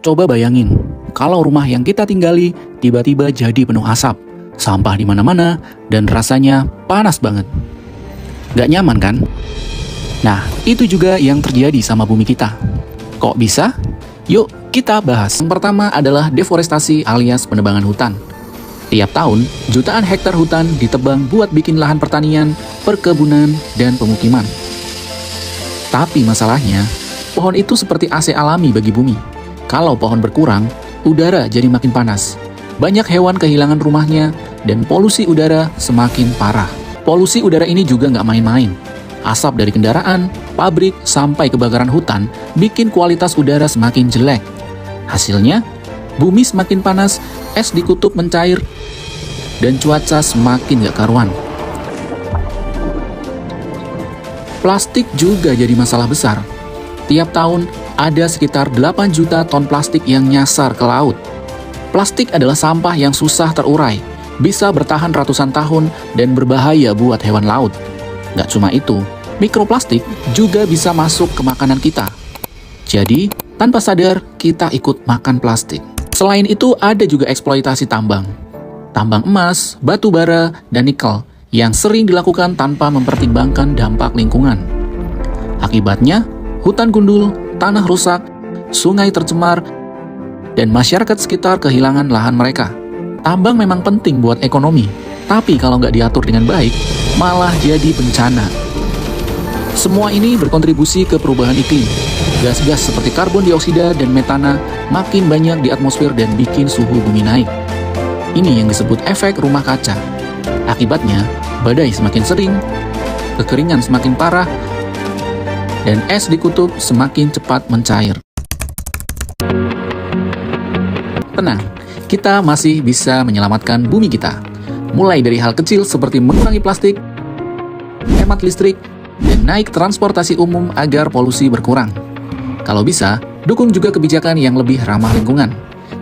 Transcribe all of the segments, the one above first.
Coba bayangin, kalau rumah yang kita tinggali tiba-tiba jadi penuh asap, sampah di mana-mana, dan rasanya panas banget. Gak nyaman kan? Nah, itu juga yang terjadi sama bumi kita. Kok bisa? Yuk, kita bahas. Yang pertama adalah deforestasi alias penebangan hutan. Tiap tahun, jutaan hektar hutan ditebang buat bikin lahan pertanian, perkebunan, dan pemukiman. Tapi masalahnya, pohon itu seperti AC alami bagi bumi. Kalau pohon berkurang, udara jadi makin panas. Banyak hewan kehilangan rumahnya, dan polusi udara semakin parah. Polusi udara ini juga nggak main-main. Asap dari kendaraan, pabrik, sampai kebakaran hutan bikin kualitas udara semakin jelek. Hasilnya, bumi semakin panas, es di kutub mencair, dan cuaca semakin nggak karuan. Plastik juga jadi masalah besar. Tiap tahun, ada sekitar 8 juta ton plastik yang nyasar ke laut. Plastik adalah sampah yang susah terurai, bisa bertahan ratusan tahun dan berbahaya buat hewan laut. Nggak cuma itu, mikroplastik juga bisa masuk ke makanan kita. Jadi, tanpa sadar, kita ikut makan plastik. Selain itu, ada juga eksploitasi tambang. Tambang emas, batu bara, dan nikel yang sering dilakukan tanpa mempertimbangkan dampak lingkungan. Akibatnya, hutan gundul, tanah rusak, sungai tercemar, dan masyarakat sekitar kehilangan lahan mereka. Tambang memang penting buat ekonomi, tapi kalau nggak diatur dengan baik, malah jadi bencana. Semua ini berkontribusi ke perubahan iklim. Gas-gas seperti karbon dioksida dan metana makin banyak di atmosfer dan bikin suhu bumi naik. Ini yang disebut efek rumah kaca. Akibatnya, badai semakin sering, kekeringan semakin parah, dan es di kutub semakin cepat mencair. Tenang, kita masih bisa menyelamatkan bumi kita. Mulai dari hal kecil seperti mengurangi plastik, hemat listrik, dan naik transportasi umum agar polusi berkurang. Kalau bisa, dukung juga kebijakan yang lebih ramah lingkungan.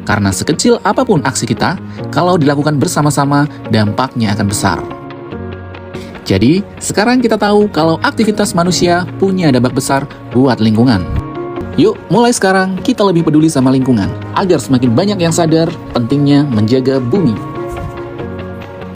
Karena sekecil apapun aksi kita, kalau dilakukan bersama-sama, dampaknya akan besar. Jadi, sekarang kita tahu kalau aktivitas manusia punya dampak besar buat lingkungan. Yuk, mulai sekarang kita lebih peduli sama lingkungan, agar semakin banyak yang sadar pentingnya menjaga bumi.